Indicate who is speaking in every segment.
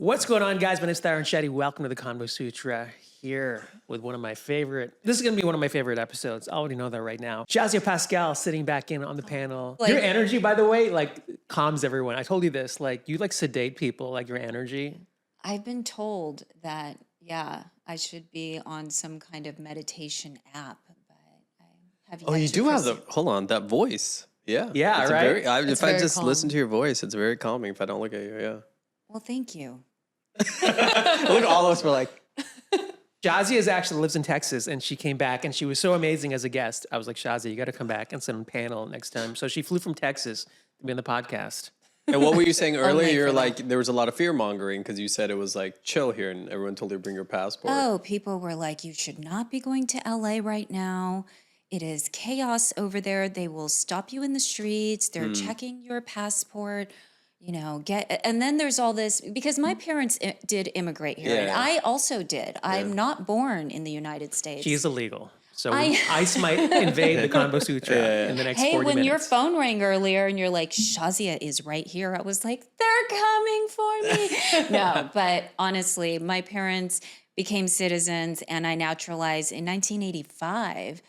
Speaker 1: What's going on, guys? My name's Tarun Shetty. Welcome to the Convo Sutra. Here with one of my favorite. This is going to be one of my favorite episodes. I already know that right now. Shazia Pascal sitting back in on the panel. Your energy, by the way, calms everyone. I told you this. You sedate people. Your energy.
Speaker 2: I've been told that I should be on some kind of meditation app, but I have yet
Speaker 3: you
Speaker 2: to
Speaker 3: do
Speaker 2: proceed.
Speaker 3: have hold on, that voice. Yeah.
Speaker 1: Yeah, right?
Speaker 3: If I just
Speaker 2: calm.
Speaker 3: listen to your voice, it's very calming if I don't look at you, yeah.
Speaker 2: Well, thank you.
Speaker 3: Look, all of us were like...
Speaker 1: Shazia actually lives in Texas, and she came back, and she was so amazing as a guest. I was like, Shazia, you got to come back and sit on panel next time. So she flew from Texas to be on the podcast.
Speaker 3: And what were you saying earlier?
Speaker 2: Only
Speaker 3: You're
Speaker 2: for
Speaker 3: like, there was a lot of fear-mongering because you said it was chill here, and everyone told you to bring your passport.
Speaker 2: Oh, people were like, you should not be going to LA right now. It is chaos over there. They will stop you in the streets. They're checking your passport. And then there's all this, because my parents did immigrate here, and I also did. I'm not born in the United States.
Speaker 1: She's illegal. So ICE might invade the Convo Sutra in the next 40 minutes.
Speaker 2: Hey, when your phone rang earlier and you're like, Shazia is right here, I was like, they're coming for me. No, but honestly, my parents became citizens and I naturalized in 1985.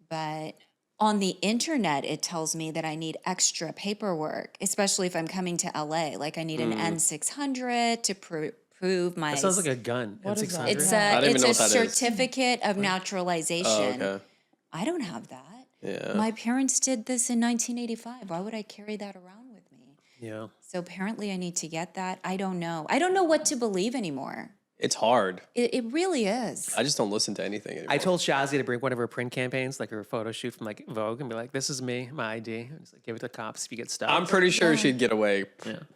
Speaker 2: But on the internet, it tells me that I need extra paperwork, especially if I'm coming to LA. I need an N600 to prove my...
Speaker 1: That sounds like a gun.
Speaker 4: What is that?
Speaker 2: It's a certificate of naturalization.
Speaker 3: Oh, okay.
Speaker 2: I don't have that.
Speaker 3: Yeah.
Speaker 2: My parents did this in 1985. Why would I carry that around with me?
Speaker 1: Yeah.
Speaker 2: So apparently I need to get that. I don't know. I don't know what to believe anymore.
Speaker 3: It's hard.
Speaker 2: It really is.
Speaker 3: I just don't listen to anything anymore.
Speaker 1: I told Shazia to bring one of her print campaigns, her photo shoot from Vogue, and be like, "This is me, my ID." And just give it to the cops if you get stopped.
Speaker 3: I'm pretty sure she'd get away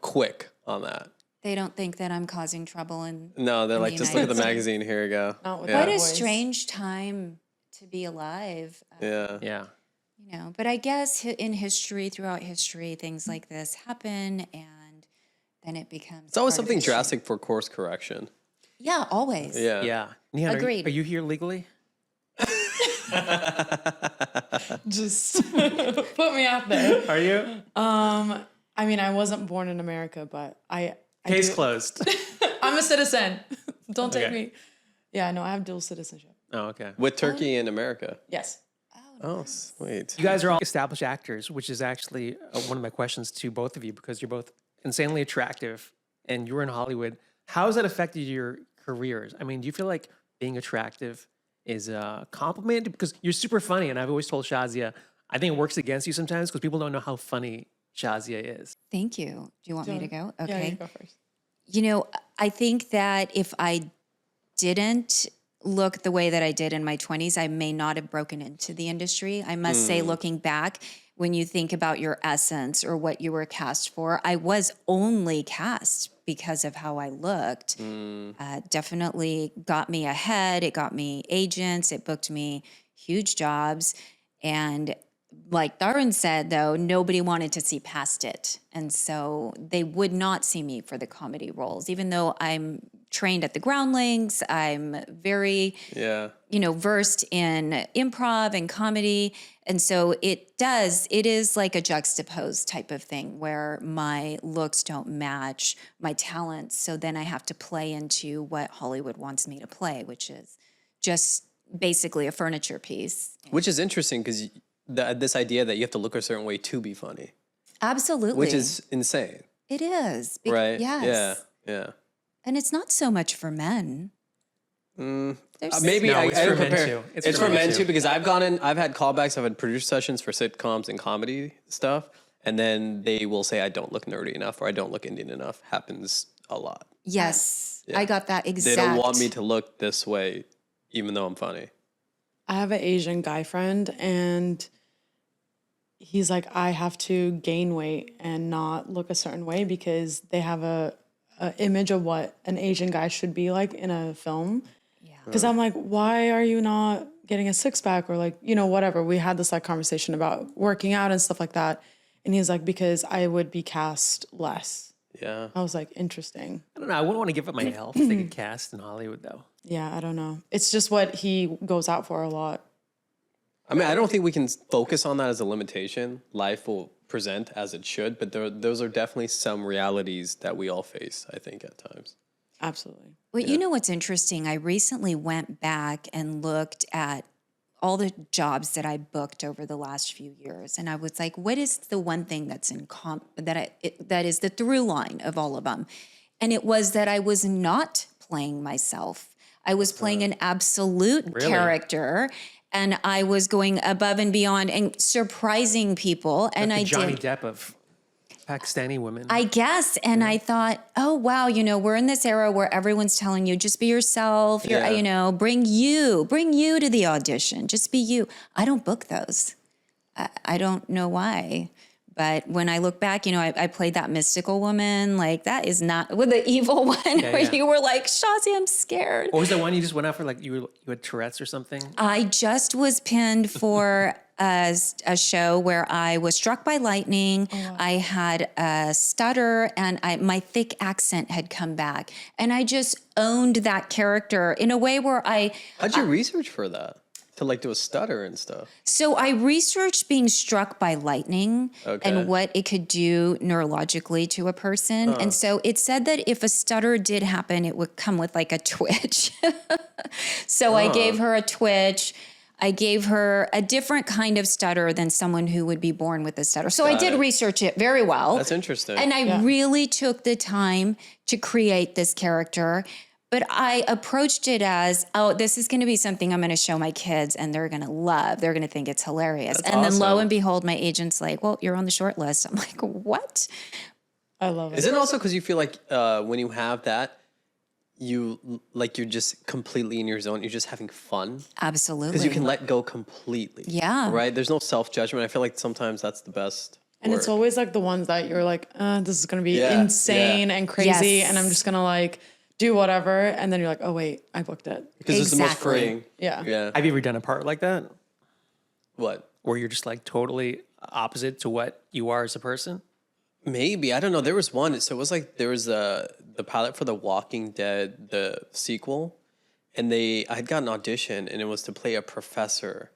Speaker 3: quick on that.
Speaker 2: They don't think that I'm causing trouble in
Speaker 3: No, they're
Speaker 2: in
Speaker 3: like,
Speaker 2: the
Speaker 3: just look at the
Speaker 2: United
Speaker 3: magazine. Here you go.
Speaker 4: Not with
Speaker 3: Yeah.
Speaker 2: What a
Speaker 4: voice.
Speaker 2: strange time to be alive.
Speaker 3: Yeah.
Speaker 1: Yeah.
Speaker 2: But I guess in history, throughout history, things like this happen, and then it becomes.
Speaker 3: It's always
Speaker 2: part of
Speaker 3: something
Speaker 2: history.
Speaker 3: drastic for course correction.
Speaker 2: Yeah, always.
Speaker 3: Yeah.
Speaker 1: Yeah. Nihan,
Speaker 2: Agreed.
Speaker 1: Are you here legally?
Speaker 4: Just put me out there.
Speaker 1: Are you?
Speaker 4: I mean, I wasn't born in America, but I
Speaker 1: Case
Speaker 4: do-
Speaker 1: closed.
Speaker 4: I'm a citizen. Don't take
Speaker 1: Okay.
Speaker 4: me. Yeah, no, I have dual citizenship.
Speaker 1: Oh, okay.
Speaker 3: With Turkey and America.
Speaker 4: Yes.
Speaker 3: Oh, sweet.
Speaker 1: You guys are all established actors, which is actually one of my questions to both of you because you're both insanely attractive and you're in Hollywood. How has that affected your careers? I mean, do you feel like being attractive is a compliment? Because you're super funny, and I've always told Shazia, I think it works against you sometimes because people don't know how funny Shazia is.
Speaker 2: Thank you. Do you want me to go?
Speaker 4: Yeah,
Speaker 2: Okay.
Speaker 4: you go first.
Speaker 2: I think that if I didn't look the way that I did in my 20s, I may not have broken into the industry. I must say, looking back, when you think about your essence or what you were cast for, I was only cast because of how I looked. Definitely got me ahead. It got me agents. It booked me huge jobs. And like Tarun said, though, nobody wanted to see past it. And so they would not see me for the comedy roles, even though I'm trained at the Groundlings. I'm very, versed in improv and comedy. And so it is like a juxtaposed type of thing where my looks don't match my talents. So then I have to play into what Hollywood wants me to play, which is just basically a furniture piece.
Speaker 3: Which is interesting because this idea that you have to look a certain way to be funny.
Speaker 2: Absolutely.
Speaker 3: Which is insane.
Speaker 2: It is.
Speaker 3: Right?
Speaker 2: Yes.
Speaker 3: Yeah.
Speaker 2: And it's not so much for men.
Speaker 3: Maybe
Speaker 1: No,
Speaker 3: I
Speaker 1: it's for men
Speaker 3: prepare.
Speaker 1: too.
Speaker 3: It's for men too because I've had callbacks, I've had producer sessions for sitcoms and comedy stuff, and then they will say I don't look nerdy enough or I don't look Indian enough. Happens a lot.
Speaker 2: Yes.
Speaker 3: Yeah.
Speaker 2: I got that exact.
Speaker 3: They don't want me to look this way, even though I'm funny.
Speaker 4: I have an Asian guy friend, and he's like, I have to gain weight and not look a certain way because they have a image of what an Asian guy should be like in a film.
Speaker 2: Yeah.
Speaker 4: Because I'm like, why are you not getting a six pack or whatever? We had this conversation about working out and stuff like that. And he's like, because I would be cast less.
Speaker 3: Yeah.
Speaker 4: I was like, interesting.
Speaker 1: I don't know. I wouldn't want to give up my health if they get cast in Hollywood, though.
Speaker 4: Yeah, I don't know. It's just what he goes out for a lot.
Speaker 3: I mean, I don't think we can focus on that as a limitation. Life will present as it should, but those are definitely some realities that we all face, I think, at times.
Speaker 4: Absolutely.
Speaker 2: Well, you know what's interesting? I recently went back and looked at all the jobs that I booked over the last few years, and I was like, "What is the one thing that's in that is the through line of all of them?" And it was that I was not playing myself. I was playing an absolute character, and I was going above and beyond and surprising people. And
Speaker 1: Like
Speaker 2: I
Speaker 1: the Johnny
Speaker 2: did.
Speaker 1: Depp of Pakistani women.
Speaker 2: I guess. And I thought, oh, wow, we're in this era where everyone's telling you, just be yourself. Bring you to the audition. Just be you. I don't book those. I don't know why. But when I look back, I played that mystical woman. Like, that is not with the evil one where you were like, Shazia, I'm scared.
Speaker 1: What was the one you just went out for? Like you had Tourette's or something?
Speaker 2: I just was pinned for a show where I was struck by lightning. I had a stutter and my thick accent had come back. And I just owned that character in a way where
Speaker 3: How'd you research for that? To like do a stutter and stuff?
Speaker 2: So I researched being struck by lightning and what it could do neurologically to a person. And so it said that if a stutter did happen, it would come with like a twitch. So I gave her a twitch. I gave her a different kind of stutter than someone who would be born with a stutter. So I did research it very well.
Speaker 3: That's interesting.
Speaker 2: And I really took the time to create this character. But I approached it as, this is going to be something I'm going to show my kids and they're going to love. They're going to think it's hilarious.
Speaker 3: That's
Speaker 2: and then lo
Speaker 3: awesome.
Speaker 2: and behold, my agent's like, well, you're on the short list. I'm like, what?
Speaker 4: I love it.
Speaker 3: Is it also because you feel like when you have that, you're just completely in your zone. You're just having fun.
Speaker 2: Absolutely.
Speaker 3: Because you can let go completely.
Speaker 2: Yeah.
Speaker 3: Right? There's no self-judgment. I feel like sometimes that's the best.
Speaker 4: And it's always like the ones that you're like, this is going to be
Speaker 3: Yeah,
Speaker 4: insane and crazy.
Speaker 2: Yes.
Speaker 4: And I'm just going to like do whatever. And then you're like, oh, wait, I booked it.
Speaker 3: Because it's the most
Speaker 2: Exactly.
Speaker 3: freeing.
Speaker 4: Yeah.
Speaker 3: Yeah.
Speaker 1: Have you ever done a part like that?
Speaker 3: What?
Speaker 1: Where you're just like totally opposite to what you are as a person?
Speaker 3: Maybe. I don't know. There was one. So it was like there was the pilot for The Walking Dead, the sequel. And I had got an audition and it was to play a professor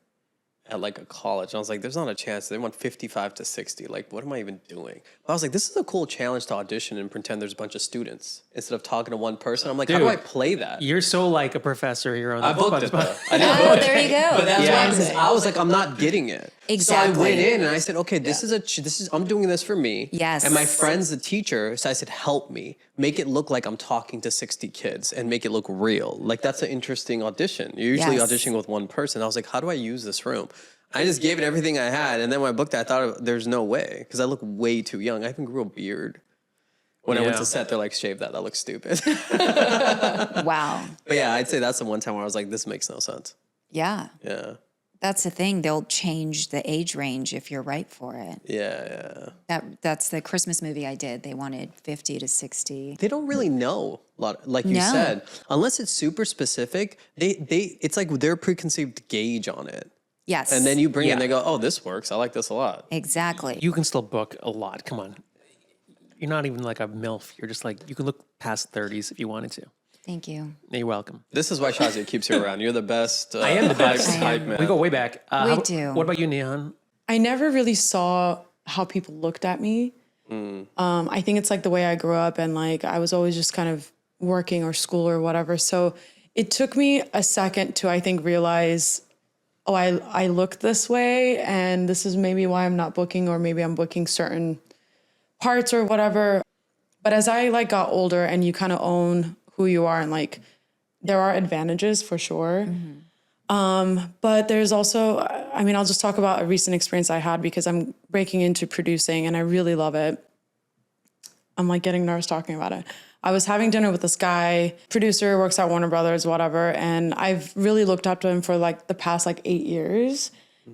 Speaker 3: at like a college. And I was like, there's not a chance. They want 55 to 60. Like, what am I even doing? But I was like, this is a cool challenge to audition and pretend there's a bunch of students instead of talking to one person. I'm like, how do I play that?
Speaker 1: You're so like a professor here on the
Speaker 3: I booked it though. I didn't
Speaker 2: Oh,
Speaker 3: book it.
Speaker 2: there you go.
Speaker 3: But that's why because I was like, I'm not getting it.
Speaker 2: Exactly.
Speaker 3: So I went in and I said, okay, this is I'm doing this for me.
Speaker 2: Yes.
Speaker 3: And my friend's the teacher, so I said, help me make it look like I'm talking to 60 kids and make it look real. Like that's an interesting audition. You're usually
Speaker 2: Yes.
Speaker 3: auditioning with one person. I was like, how do I use this room? I just gave it everything I had, and then when I booked it, I thought there's no way because I look way too young. I even grew a beard. When I went to set, they're like, shave that. That looks stupid.
Speaker 2: Wow.
Speaker 3: But yeah, I'd say that's the one time where I was like, this makes no sense.
Speaker 2: Yeah.
Speaker 3: Yeah.
Speaker 2: That's the thing. They'll change the age range if you're right for it.
Speaker 3: Yeah.
Speaker 2: That's the Christmas movie I did. They wanted 50 to 60.
Speaker 3: They don't really know a lot, like you
Speaker 2: No.
Speaker 3: said, unless it's super specific. It's like their preconceived gauge on it,
Speaker 2: Yes.
Speaker 3: and then you bring it, and they go, "Oh, this works. I like this a lot."
Speaker 2: Exactly.
Speaker 1: You can still book a lot. Come on. You're not even like a MILF. You're just like, you can look past 30s if you wanted to.
Speaker 2: Thank you.
Speaker 1: You're welcome.
Speaker 3: This is why Shazia keeps you around. You're the best.
Speaker 1: I am the best.
Speaker 3: hype man.
Speaker 1: We go way back.
Speaker 2: We do.
Speaker 1: What about you, Nihan?
Speaker 4: I never really saw how people looked at me. I think it's like the way I grew up and like I was always just kind of working or school or whatever. So it took me a second to, I think, realize, oh, I look this way and this is maybe why I'm not booking, or maybe I'm booking certain parts or whatever. But as I like got older and you kind of own who you are, and like there are advantages for sure. But there's also, I mean, I'll just talk about a recent experience I had because I'm breaking into producing and I really love it. I'm like getting nervous talking about it. I was having dinner with this guy, producer, works at Warner Brothers, whatever. And I've really looked up to him for like the past like 8 years.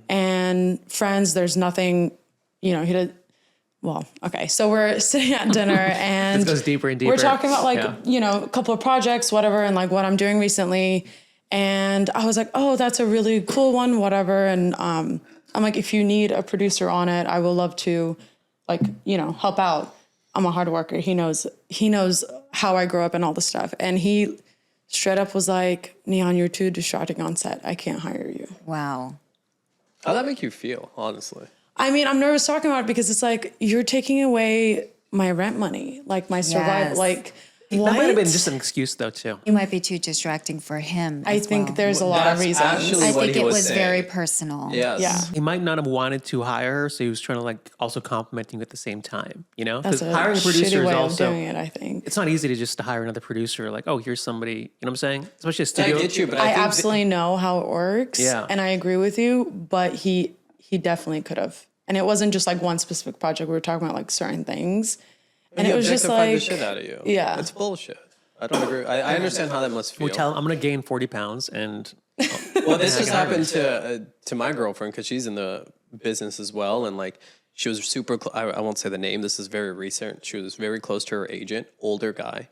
Speaker 4: And friends, there's nothing, he did. Well, okay. So we're sitting at dinner and
Speaker 1: This goes deeper and deeper.
Speaker 4: we're talking about like,
Speaker 1: Yeah.
Speaker 4: a couple of projects, whatever, and like what I'm doing recently. And I was like, oh, that's a really cool one, whatever. And I'm like, if you need a producer on it, I will love to like, help out. I'm a hard worker. He knows how I grew up and all the stuff. And he straight up was like, Nihan, you're too distracting on set. I can't hire you.
Speaker 2: Wow.
Speaker 3: How'd that make you feel, honestly?
Speaker 4: I mean, I'm nervous talking about it because it's like, you're taking away my rent money, like my survival.
Speaker 2: Yes.
Speaker 4: Like,
Speaker 1: That might have been
Speaker 4: What?
Speaker 1: just an excuse though too.
Speaker 2: You might be too distracting for him.
Speaker 4: I
Speaker 2: as
Speaker 4: think
Speaker 2: well.
Speaker 4: there's a lot of
Speaker 3: That's
Speaker 4: reasons.
Speaker 3: actually
Speaker 2: I
Speaker 3: what
Speaker 2: think
Speaker 3: he
Speaker 2: it
Speaker 3: was
Speaker 2: was
Speaker 3: saying.
Speaker 2: very personal.
Speaker 3: Yes.
Speaker 4: Yeah.
Speaker 1: He might not have wanted to hire her, so he was trying to like also complimenting you at the same time, you know?
Speaker 4: That's
Speaker 1: Because
Speaker 4: a
Speaker 1: hiring a producer
Speaker 4: shitty
Speaker 1: is
Speaker 4: way of
Speaker 1: also,
Speaker 4: doing it, I think.
Speaker 1: it's not easy to just to hire another producer, like, oh, here's somebody, you know what I'm saying? Especially a
Speaker 3: I
Speaker 1: studio.
Speaker 3: get you, but
Speaker 4: I
Speaker 3: I think
Speaker 4: absolutely know how it works.
Speaker 1: Yeah.
Speaker 4: And I agree with you, but he definitely could have. And it wasn't just like one specific project. We were talking about like certain things. And
Speaker 3: he
Speaker 4: it was just
Speaker 3: objectified the
Speaker 4: like,
Speaker 3: shit out of you.
Speaker 4: Yeah.
Speaker 3: It's bullshit. I don't agree. I understand how that must feel.
Speaker 1: We tell him I'm going to gain 40 pounds and
Speaker 3: Well, this just happened to my girlfriend because she's in the business as well, and like she was super. I won't say the name. This is very recent. She was very close to her agent, older guy,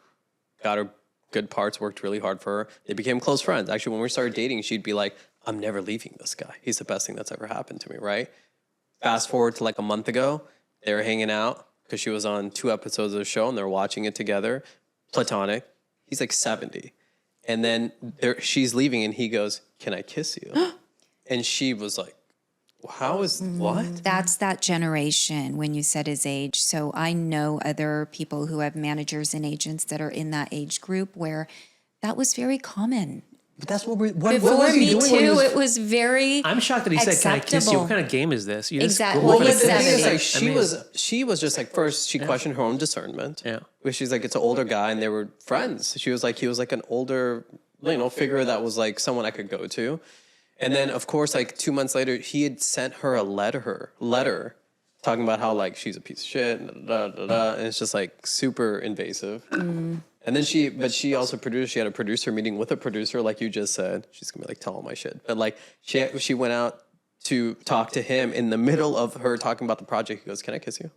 Speaker 3: got her good parts, worked really hard for her. They became close friends. Actually, when we started dating, she'd be like, "I'm never leaving this guy. He's the best thing that's ever happened to me." Right? Fast forward to like a month ago, they were hanging out because she was on 2 episodes of the show, and they're watching it together. Platonic. He's like 70. And then she's leaving and he goes, "Can I kiss you?" And she was like, "How is what?"
Speaker 2: That's that generation when you said his age. So I know other people who have managers and agents that are in that age group where that was very common.
Speaker 3: But that's what what
Speaker 2: Before
Speaker 3: was he
Speaker 2: Me
Speaker 3: doing when he
Speaker 2: Too,
Speaker 3: was-
Speaker 2: it was very
Speaker 1: I'm shocked that he said, "Can I kiss you?"
Speaker 2: acceptable.
Speaker 1: What kind of game is this? You just
Speaker 2: Exactly.
Speaker 1: go
Speaker 2: Well,
Speaker 1: for
Speaker 3: But
Speaker 1: the
Speaker 3: the thing
Speaker 1: kiss.
Speaker 3: is, like,
Speaker 2: Seventy.
Speaker 3: she was just like, first she questioned her own discernment.
Speaker 1: Yeah.
Speaker 3: Where she's like, it's an older guy and they were friends. She was like, he was like an older, figure that was like someone I could go to. And then of course, like 2 months later, he had sent her a letter talking about how like she's a piece of shit, and it's just like super invasive. And then she also produced. She had a producer meeting with a producer, like you just said. She's gonna be like, tell all my shit. But like she went out to talk to him in the middle of her talking about the project. He goes, "Can I kiss you?"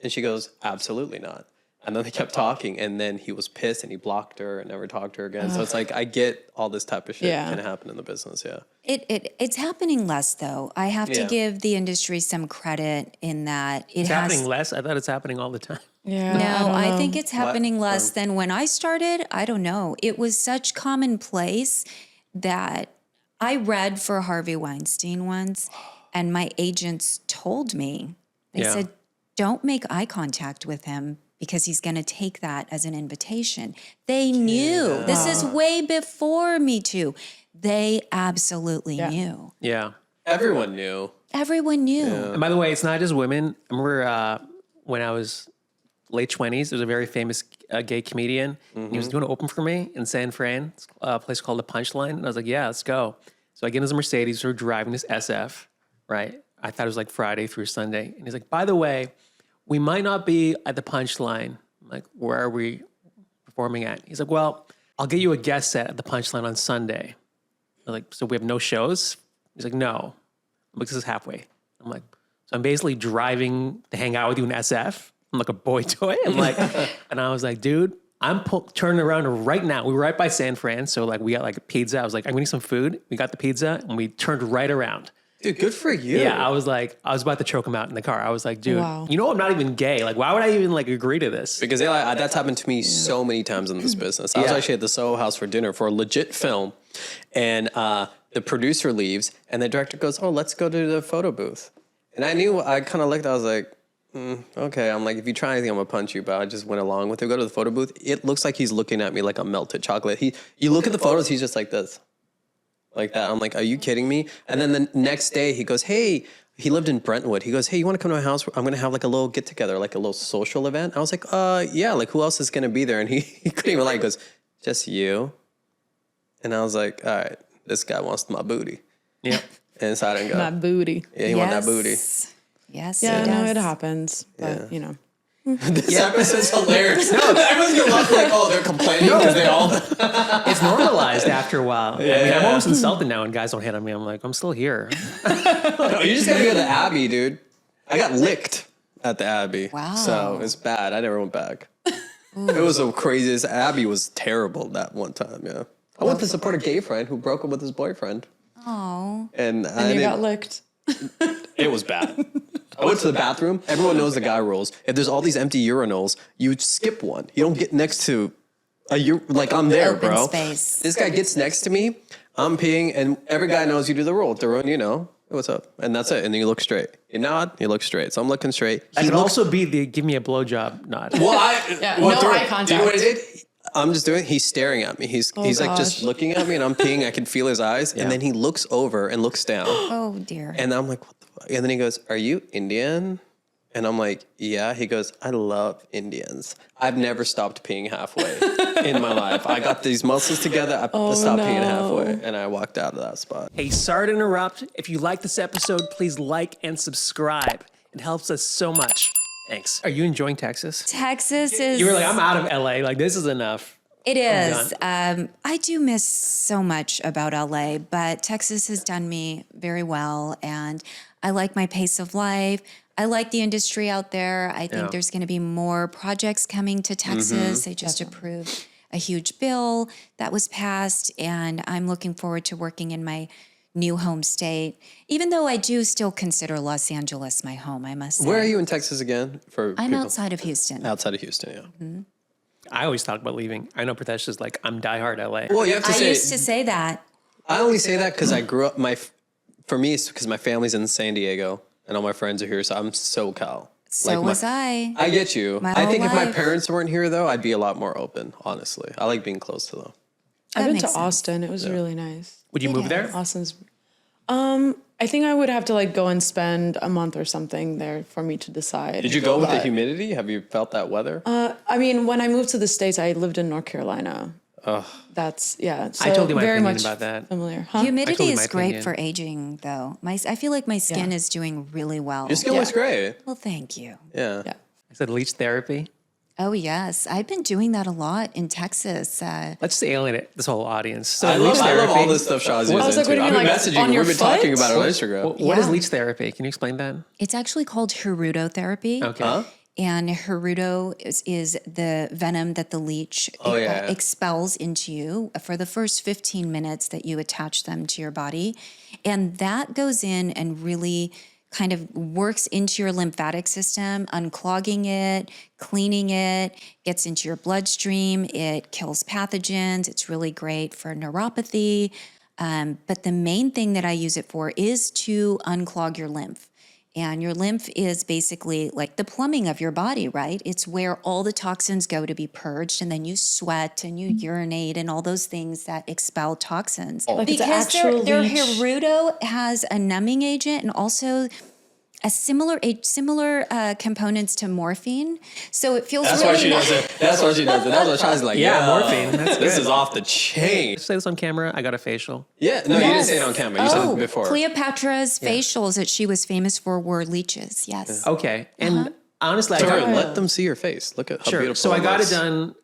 Speaker 3: And she goes, "Absolutely not." And then they kept talking, and then he was pissed and he blocked her and never talked to her again. So it's like I get all this type of shit
Speaker 4: Yeah.
Speaker 3: can happen in the business. Yeah.
Speaker 2: It's happening less though. I have to
Speaker 3: Yeah.
Speaker 2: give the industry some credit in that
Speaker 1: It's happening less. I thought it's happening all the time.
Speaker 4: yeah.
Speaker 2: No, I
Speaker 4: don't
Speaker 2: think
Speaker 4: know.
Speaker 2: it's happening less than when I started. I don't know. It was such commonplace that I read for Harvey Weinstein once, and my agents told me, they
Speaker 1: Yeah.
Speaker 2: said, don't make eye contact with him because he's going to take that as an invitation. They knew. This is way before Me Too. They absolutely knew.
Speaker 1: Yeah.
Speaker 3: Everyone knew.
Speaker 2: Everyone knew.
Speaker 1: And by the way, it's not just women. I remember when I was late 20s, there's a very famous gay comedian. And he was doing an open for me in San Fran, a place called The Punchline. And I was like, yeah, let's go. So I get in his Mercedes, we're driving this SF, right? I thought it was like Friday through Sunday. And he's like, by the way, we might not be at The Punchline. I'm like, where are we performing at? He's like, well, I'll get you a guest set at The Punchline on Sunday. I'm like, so we have no shows? He's like, no. I'm like, this is halfway. I'm like, so I'm basically driving to hang out with you in SF. I'm like a boy toy. I'm like, and I was like, dude, I'm turning around right now. We were right by San Fran. So like we got like a pizza. I was like, I'm gonna need some food. We got the pizza and we turned right around.
Speaker 3: Dude, good for you.
Speaker 1: Yeah, I was about to choke him out in the car. I was like, dude,
Speaker 4: Wow.
Speaker 1: you know I'm not even gay. Like, why would I even like agree to this?
Speaker 3: Because that's happened to me so many times in this business. I was actually at the Soho House for dinner for a legit film, and the producer leaves, and the director goes, "Oh, let's go to the photo booth." And I kind of looked. I was like, "Okay." I'm like, if you try anything, I'm gonna punch you. But I just went along with it. Go to the photo booth. It looks like he's looking at me like a melted chocolate. You look at the photos, he's just like this. Like that. I'm like, are you kidding me? And then the next day he goes, hey, he lived in Brentwood. He goes, hey, you want to come to my house? I'm going to have like a little get together, like a little social event. I was like, yeah, like who else is going to be there? And he couldn't even lie. He goes, just you. And I was like, all right, this guy wants my booty.
Speaker 1: Yeah.
Speaker 3: And so I didn't go.
Speaker 4: My booty.
Speaker 3: Yeah, he want that booty.
Speaker 2: Yes,
Speaker 4: Yeah,
Speaker 2: it
Speaker 4: no,
Speaker 2: does.
Speaker 4: it happens. But, you know.
Speaker 3: This episode's hilarious. No, everyone's going to look like, oh, they're complaining because they all...
Speaker 1: It's normalized after a while. I mean, I'm almost insulted now when guys don't hit on me. I'm like, I'm still here.
Speaker 3: No, you just got to go to the Abbey, dude. I got licked at the Abbey.
Speaker 2: Wow.
Speaker 3: So it's bad. I never went back. It was the craziest. Abbey was terrible that one time, yeah. I went to support a gay friend who broke up with his boyfriend.
Speaker 2: Oh,
Speaker 3: And
Speaker 4: You got licked.
Speaker 3: it was bad. I went to the bathroom. Everyone knows the guy rules. If there's all these empty urinals, you skip one. You don't get next to like I'm there,
Speaker 2: open
Speaker 3: bro.
Speaker 2: space.
Speaker 3: This guy gets next to me. I'm peeing, and every guy knows you do the rule. Tarun, you know, hey, what's up? And that's it. And then you look straight. You nod, you look straight. So I'm looking straight.
Speaker 1: I could also be the give me a blowjob nod.
Speaker 3: Well,
Speaker 4: Yeah, no eye
Speaker 3: Do you know what
Speaker 4: contact.
Speaker 3: he did? I'm just doing. He's staring at me. He's like just looking at me, and I'm peeing. I can feel his eyes, and then he looks over and looks down.
Speaker 2: Oh dear.
Speaker 3: And I'm like, what the fuck? And then he goes, "Are you Indian?" And I'm like, "Yeah." He goes, "I love Indians. I've never stopped peeing halfway in my life. I got these muscles together. I stopped peeing halfway, and I walked out of that spot."
Speaker 1: Hey, sorry to interrupt. If you like this episode, please like and subscribe. It helps us so much. Thanks. Are you enjoying Texas?
Speaker 2: Texas is.
Speaker 1: You were like, I'm out of LA. Like, this is enough.
Speaker 2: It is. I do miss so much about LA, but Texas has done me very well, and I like my pace of life. I like the industry out there. I think there's going to be more projects coming to Texas. They just approved a huge bill that was passed, and I'm looking forward to working in my new home state, even though I do still consider Los Angeles my home, I must say.
Speaker 3: Where are you in Texas again?
Speaker 2: I'm outside of Houston.
Speaker 3: Outside of Houston, yeah.
Speaker 1: I always talk about leaving. I know Pritesh is like, I'm diehard LA.
Speaker 3: Well, you have to
Speaker 2: I
Speaker 3: say.
Speaker 2: used to say that.
Speaker 3: I only say that because I grew up. For me, it's because my family's in San Diego, and all my friends are here, so I'm SoCal.
Speaker 2: So was I.
Speaker 3: I get you.
Speaker 2: My
Speaker 3: I think
Speaker 2: whole
Speaker 3: if my
Speaker 2: life.
Speaker 3: parents weren't here, though, I'd be a lot more open. Honestly, I like being close to them.
Speaker 4: I've been to
Speaker 2: makes sense.
Speaker 4: Austin. It was really nice.
Speaker 1: Would you move there?
Speaker 4: Austin's. I think I would have to like go and spend a month or something there for me to decide.
Speaker 3: Did you go with the
Speaker 4: But,
Speaker 3: humidity? Have you felt that weather?
Speaker 4: I mean, when I moved to the States, I lived in North Carolina. That's So
Speaker 1: I told you my
Speaker 4: very
Speaker 1: opinion
Speaker 4: much
Speaker 1: about that.
Speaker 4: familiar. Huh?
Speaker 1: I
Speaker 2: Humidity
Speaker 1: told you my
Speaker 2: is great
Speaker 1: opinion.
Speaker 2: for aging, though. I feel like my skin is doing really well.
Speaker 3: Your skin looks great.
Speaker 2: Well, thank you.
Speaker 3: Yeah.
Speaker 4: Yeah.
Speaker 1: I said leech therapy.
Speaker 2: Oh, yes. I've been doing that a lot in Texas.
Speaker 1: Let's just alienate this whole audience. So
Speaker 3: I love all this stuff Shazia's
Speaker 4: I was like,
Speaker 3: into.
Speaker 4: what do you mean,
Speaker 3: I've been
Speaker 4: like,
Speaker 3: messaging.
Speaker 4: on your
Speaker 3: We've been talking
Speaker 4: foot?
Speaker 3: about it on Instagram.
Speaker 1: What is
Speaker 2: Yeah.
Speaker 1: leech therapy? Can you explain that?
Speaker 2: It's actually called Herudo Therapy.
Speaker 1: Okay.
Speaker 3: Huh?
Speaker 2: And Herudo is the venom that the leech
Speaker 3: yeah.
Speaker 2: expels into you for the first 15 minutes that you attach them to your body. And that goes in and really kind of works into your lymphatic system, unclogging it, cleaning it, gets into your bloodstream. It kills pathogens. It's really great for neuropathy. But the main thing that I use it for is to unclog your lymph. And your lymph is basically like the plumbing of your body, right? It's where all the toxins go to be purged, and then you sweat and you urinate and all those things that expel toxins.
Speaker 4: Like it's an
Speaker 2: Because
Speaker 4: actual
Speaker 2: their
Speaker 4: leech?
Speaker 2: Herudo has a numbing agent and also a similar components to morphine. So it feels
Speaker 3: That's
Speaker 2: really
Speaker 3: why she does it. That's why she does it. That's why Shazi's like,
Speaker 1: Yeah,
Speaker 3: yeah,
Speaker 1: morphine. That's
Speaker 3: This
Speaker 1: good.
Speaker 3: is off the chain.
Speaker 1: Say this on camera. I got a facial.
Speaker 3: Yeah. No, you didn't say it on camera. You said
Speaker 2: Oh,
Speaker 3: it before.
Speaker 2: Cleopatra's facials that she was famous for were leeches. Yes.
Speaker 1: Okay. And honestly, I
Speaker 3: Tarun,
Speaker 1: got
Speaker 3: let them see your face. Look at how
Speaker 1: sure.
Speaker 3: beautiful
Speaker 1: So I got it
Speaker 3: is.
Speaker 1: done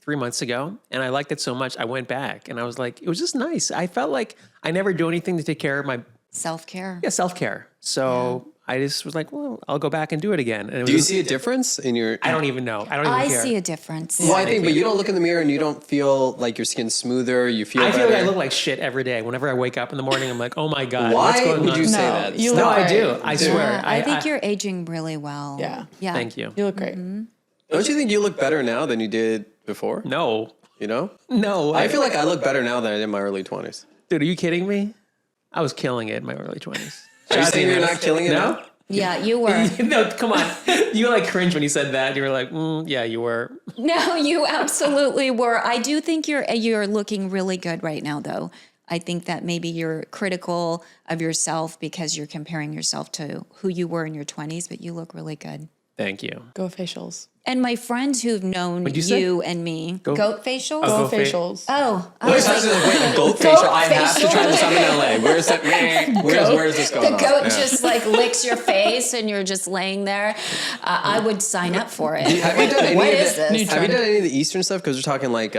Speaker 1: 3 months ago, and I liked it so much. I went back, and I was like, it was just nice. I felt like I never do anything to take care of my
Speaker 2: Self-care.
Speaker 1: self-care. So I just was like, well, I'll go back and do it again. And it
Speaker 3: Do you
Speaker 1: was,
Speaker 3: see a difference in your?
Speaker 1: I don't even know. I don't even
Speaker 2: I
Speaker 1: care.
Speaker 2: see a difference.
Speaker 3: Well, I think, but you don't look in the mirror and you don't feel like your skin's smoother. You feel.
Speaker 1: I feel
Speaker 3: better.
Speaker 1: like I look like shit every day. Whenever I wake up in the morning, I'm like, oh my God,
Speaker 3: Why
Speaker 1: what's going
Speaker 3: would
Speaker 1: on?
Speaker 3: you say
Speaker 4: No,
Speaker 3: that?
Speaker 4: you
Speaker 1: No,
Speaker 4: look
Speaker 1: I do.
Speaker 4: great.
Speaker 1: I swear.
Speaker 2: I think you're aging really well.
Speaker 4: Yeah.
Speaker 2: Yeah.
Speaker 1: Thank you.
Speaker 4: You look great.
Speaker 3: Don't you think you look better now than you did before?
Speaker 1: No,
Speaker 3: You know.
Speaker 1: no.
Speaker 3: I feel like I look better now than I did in my early 20s.
Speaker 1: dude, are you kidding me? I was killing it in my early 20s.
Speaker 3: Are you saying you're not killing it
Speaker 1: No?
Speaker 3: now?
Speaker 2: Yeah, you were.
Speaker 1: No, come on. You like cringe when you said that. You were like, yeah, you were.
Speaker 2: No, you absolutely were. I do think you're looking really good right now, though. I think that maybe you're critical of yourself because you're comparing yourself to who you were in your 20s, but you look really good.
Speaker 1: Thank you.
Speaker 4: Go facials.
Speaker 2: And my friends who've known
Speaker 1: you say?
Speaker 2: you and me, goat facials.
Speaker 1: Oh,
Speaker 4: Go facials.
Speaker 2: Oh, I
Speaker 3: Wait,
Speaker 2: was
Speaker 3: so
Speaker 2: like,
Speaker 3: this is wait, a goat facial. I have to try this. I'm in LA. Where's that? Where's this going
Speaker 2: the
Speaker 3: on?
Speaker 2: goat
Speaker 3: Yeah.
Speaker 2: just like licks your face and you're just laying there. I would sign up for it.
Speaker 3: Have you done any
Speaker 2: What
Speaker 3: of
Speaker 2: is
Speaker 3: the,
Speaker 2: this?
Speaker 3: Have you done any of the Eastern stuff? Because we're talking like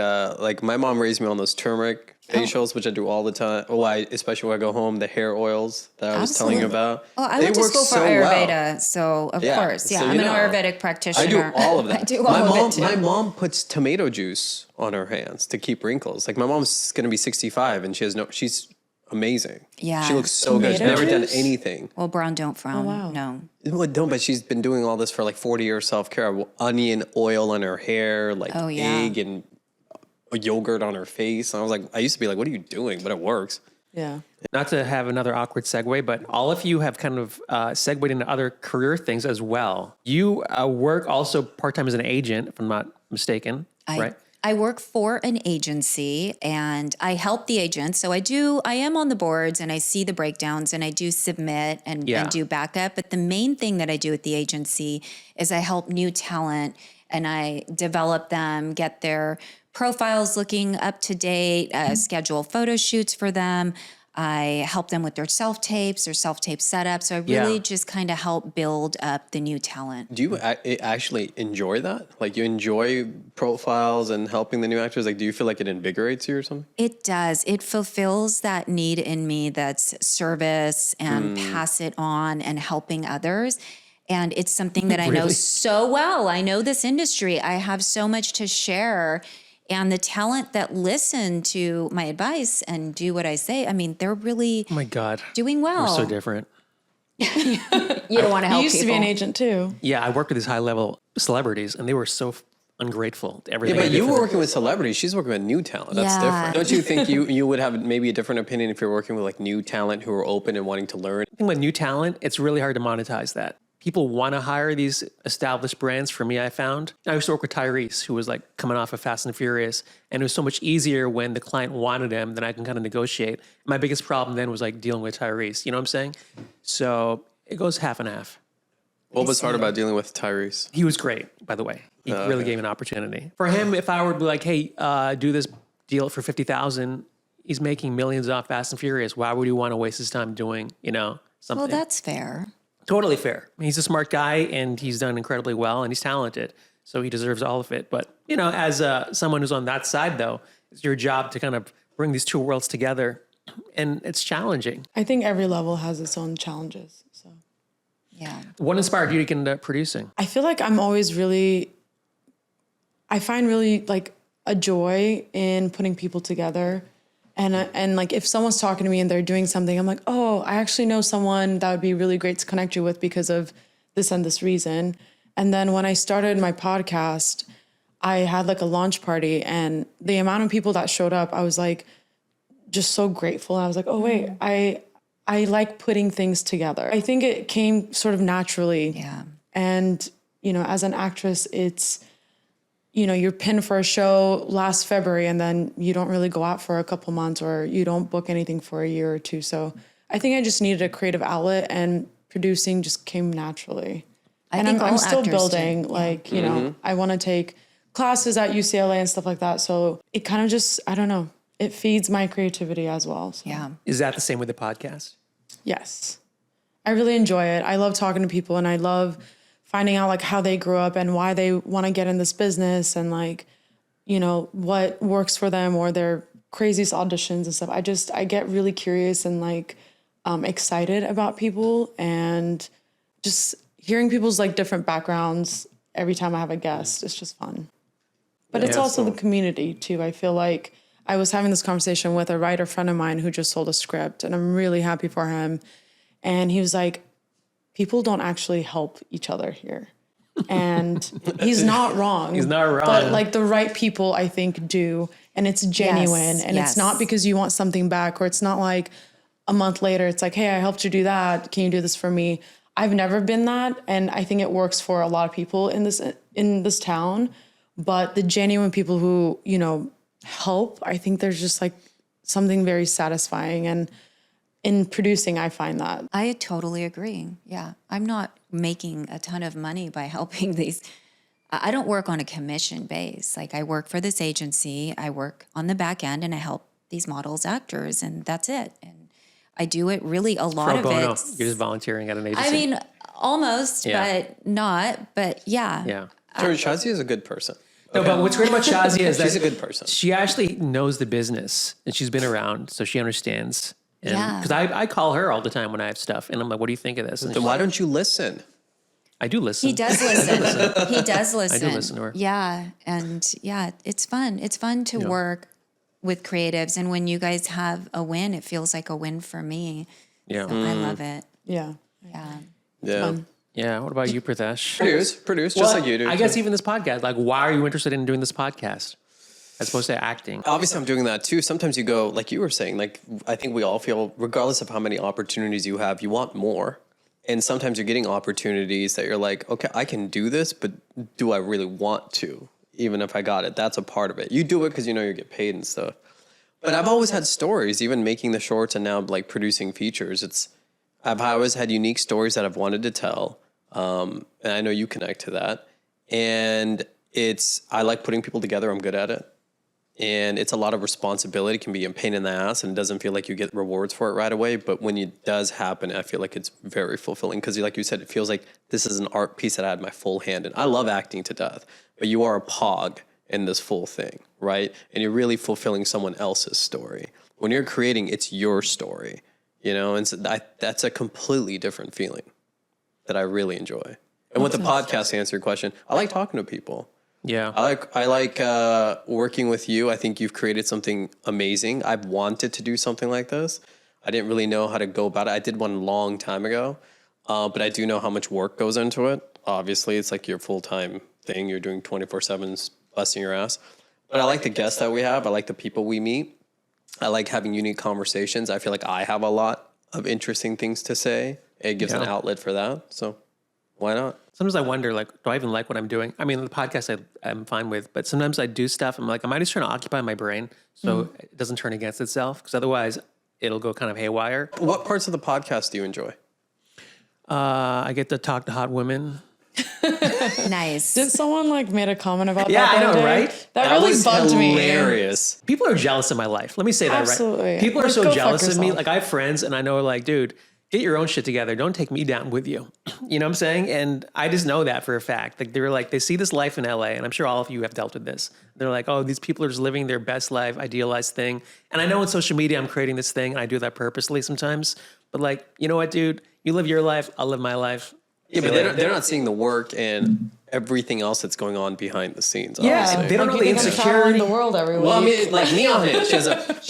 Speaker 3: my mom raised me on those turmeric facials, which I do all the time. Oh, especially when I go home, the hair oils that I was telling you
Speaker 2: Absolutely.
Speaker 3: about.
Speaker 2: Oh, I
Speaker 3: they
Speaker 2: went to
Speaker 3: work
Speaker 2: school for
Speaker 3: so
Speaker 2: Ayurveda,
Speaker 3: well.
Speaker 2: so of
Speaker 3: Yeah,
Speaker 2: course, yeah,
Speaker 3: so
Speaker 2: I'm
Speaker 3: you
Speaker 2: an
Speaker 3: know.
Speaker 2: Ayurvedic practitioner.
Speaker 3: I do all of that.
Speaker 2: I do all of it too.
Speaker 3: My mom puts tomato juice on her hands to keep wrinkles. Like my mom's gonna be 65 and she's amazing.
Speaker 2: Yeah.
Speaker 3: She looks so good. She's
Speaker 4: Tomato
Speaker 3: never done
Speaker 4: juice?
Speaker 3: anything.
Speaker 2: Well, brown don't frown.
Speaker 4: wow.
Speaker 2: No.
Speaker 3: Well, no, but she's been doing all this for like 40 years self-care. Onion oil on her hair, like
Speaker 2: Oh, yeah.
Speaker 3: egg and yogurt on her face. And I was like, I used to be like, what are you doing? But it works.
Speaker 4: Yeah.
Speaker 1: Not to have another awkward segue, but all of you have kind of segued into other career things as well. You work also part-time as an agent, if I'm not mistaken, right?
Speaker 2: I work for an agency and I help the agents. So I am on the boards and I see the breakdowns and I do submit and do backup. But the main thing that I do at the agency is I help new talent and I develop them, get their profiles looking up to date, schedule photo shoots for them. I help them with their self-tape setup. So I really just kind of help build up the new talent.
Speaker 3: Do you actually enjoy that? Like you enjoy profiles and helping the new actors? Like, do you feel like it invigorates you or something?
Speaker 2: It does. It fulfills that need in me that's service and pass it on and helping others. And it's something that I know so well. I know this industry. I have so much to share. And the talent that listen to my advice and do what I say, I mean, they're really
Speaker 1: Oh my God.
Speaker 2: doing well.
Speaker 1: We're so different.
Speaker 2: You don't want to help
Speaker 4: You used to be
Speaker 2: people.
Speaker 4: an agent too.
Speaker 1: Yeah, I worked with these high level celebrities and they were so ungrateful to everything.
Speaker 3: Yeah,
Speaker 1: I
Speaker 3: but
Speaker 1: did
Speaker 3: you
Speaker 1: for
Speaker 3: were
Speaker 1: them.
Speaker 3: working with celebrities. She's working with new talent. That's
Speaker 2: Yeah.
Speaker 3: different. Don't you think you would have maybe a different opinion if you're working with like new talent who are open and wanting to learn?
Speaker 1: I think with new talent, it's really hard to monetize that. People want to hire these established brands. For me, I found I used to work with Tyrese, who was like coming off of Fast and Furious, and it was so much easier when the client wanted him. Then I can kind of negotiate. My biggest problem then was like dealing with Tyrese. You know what I'm saying? So it goes half and half.
Speaker 3: What was hard about dealing with Tyrese?
Speaker 1: He was great, by the way. He really gave an opportunity for him. If I were to be like, hey, do this deal for $50,000, he's making millions off Fast and Furious. Why would you want to waste his time doing something?
Speaker 2: Well, that's fair.
Speaker 1: Totally fair. I mean, he's a smart guy and he's done incredibly well and he's talented. So he deserves all of it. But, as someone who's on that side, though, it's your job to kind of bring these two worlds together. And it's challenging.
Speaker 4: I think every level has its own challenges. So
Speaker 2: Yeah.
Speaker 1: What inspired you to get into producing?
Speaker 4: I feel like I find really like a joy in putting people together. And like if someone's talking to me and they're doing something, I'm like, oh, I actually know someone that would be really great to connect you with because of this and this reason. And then when I started my podcast, I had like a launch party and the amount of people that showed up, I was like, just so grateful. I was like, oh wait, I like putting things together. I think it came sort of naturally.
Speaker 2: Yeah.
Speaker 4: And, as an actress, it's, you're pinned for a show last February and then you don't really go out for a couple months or you don't book anything for a year or two. So I think I just needed a creative outlet and producing just came naturally.
Speaker 2: I think
Speaker 4: I'm
Speaker 2: all
Speaker 4: still
Speaker 2: actors
Speaker 4: building,
Speaker 2: do.
Speaker 4: I want to take classes at UCLA and stuff like that. So it kind of just, I don't know, it feeds my creativity as well. So.
Speaker 2: Yeah.
Speaker 1: Is that the same with the podcast?
Speaker 4: Yes. I really enjoy it. I love talking to people and I love finding out like how they grew up and why they want to get in this business and like, what works for them or their craziest auditions and stuff. I get really curious and like excited about people and just hearing people's like different backgrounds every time I have a guest. It's just fun. But it's also the community too. I feel like I was having this conversation with a writer friend of mine who just sold a script and I'm really happy for him. And he was like, people don't actually help each other here. And he's not wrong.
Speaker 1: He's not wrong.
Speaker 4: But like the right people, I think, do. And it's genuine. And it's not because you want something back or it's not like a month later, it's like, hey, I helped you do that. Can you do this for me? I've never been that. And I think it works for a lot of people in this town. But the genuine people who, help, I think there's just like something very satisfying. And in producing, I find that.
Speaker 2: I totally agree. Yeah. I'm not making a ton of money by helping these. I don't work on a commission base. Like I work for this agency, I work on the back end and I help these models, actors, and that's it. And I do it really a lot
Speaker 1: Pro
Speaker 2: of
Speaker 1: bono.
Speaker 2: it.
Speaker 1: You're just volunteering at an agency.
Speaker 2: I mean, almost,
Speaker 1: Yeah.
Speaker 2: but not. But yeah.
Speaker 1: Yeah.
Speaker 3: Tarun, Shazia is a good person.
Speaker 1: No, but what's great about Shazia is that
Speaker 3: She's a good person.
Speaker 1: she actually knows the business and she's been around, so she understands. And,
Speaker 2: Yeah.
Speaker 1: Because I call her all the time when I have stuff, and I'm like, "What do you think of this?" And
Speaker 3: Then why don't you listen?
Speaker 1: I do listen.
Speaker 2: He does listen. He does listen.
Speaker 1: I do listen to her.
Speaker 2: Yeah. And yeah, it's fun. It's fun to work with creatives. And when you guys have a win, it feels like a win for me.
Speaker 1: Yeah.
Speaker 2: So I love it.
Speaker 4: Yeah.
Speaker 2: Yeah.
Speaker 3: Yeah.
Speaker 1: Yeah. What about you, Pritesh?
Speaker 3: Produce, just like you do.
Speaker 1: I guess even this podcast. Like, why are you interested in doing this podcast as opposed to acting?
Speaker 3: Obviously, I'm doing that too. Sometimes you go, like you were saying, like I think we all feel, regardless of how many opportunities you have, you want more. And sometimes you're getting opportunities that you're like, okay, I can do this, but do I really want to? even if I got it. That's a part of it. You do it because you know you get paid and stuff. But I've always had stories, even making the shorts and now like producing features. I've always had unique stories that I've wanted to tell. And I know you connect to that. And I like putting people together. I'm good at it. And it's a lot of responsibility. It can be a pain in the ass and it doesn't feel like you get rewards for it right away. But when it does happen, I feel like it's very fulfilling because like you said, it feels like this is an art piece that I had my full hand in. I love acting to death, but you are a pog in this full thing, right? And you're really fulfilling someone else's story. When you're creating, it's your story, you know? And so that's a completely different feeling that I really enjoy. And with the podcast, to answer your question, I like talking to people.
Speaker 1: Yeah.
Speaker 3: I like working with you. I think you've created something amazing. I've wanted to do something like this. I didn't really know how to go about it. I did one a long time ago, but I do know how much work goes into it. Obviously, it's like your full-time thing. You're doing 24/7, busting your ass. But I like the guests that we have. I like the people we meet. I like having unique conversations. I feel like I have a lot of interesting things to say. It gives an outlet for that. So why not?
Speaker 1: Sometimes I wonder, like, do I even like what I'm doing? I mean, the podcast I'm fine with, but sometimes I do stuff. I'm like, am I just trying to occupy my brain so it doesn't turn against itself? Because otherwise it'll go kind of haywire.
Speaker 3: What parts of the podcast do you enjoy?
Speaker 1: I get to talk to hot women.
Speaker 2: Nice.
Speaker 4: Did someone like made a comment about
Speaker 1: Yeah,
Speaker 4: that?
Speaker 1: I
Speaker 4: the other
Speaker 1: know,
Speaker 4: day?
Speaker 1: right?
Speaker 4: That really
Speaker 3: was
Speaker 4: bugged me.
Speaker 3: hilarious.
Speaker 1: People are jealous of my life. Let me say that,
Speaker 4: Absolutely.
Speaker 1: right? People are
Speaker 4: Like,
Speaker 1: so
Speaker 4: go fuck
Speaker 1: jealous of me.
Speaker 4: yourself.
Speaker 1: Like, I have friends and I know, like, dude, get your own shit together. Don't take me down with you. You know what I'm saying? And I just know that for a fact. Like, they see this life in LA, and I'm sure all of you have dealt with this. They're like, oh, these people are just living their best life, idealized thing. And I know on social media, I'm creating this thing, and I do that purposely sometimes. But like, you know what, dude? You live your life, I'll live my life.
Speaker 3: Yeah, but they're not seeing the work and everything else that's going on behind the scenes.
Speaker 1: Yeah,
Speaker 3: obviously.
Speaker 1: they don't know
Speaker 4: You
Speaker 1: the
Speaker 4: think I'm traveling
Speaker 1: insecurity.
Speaker 4: the world every week.
Speaker 3: Well, I mean, like Nihan did. She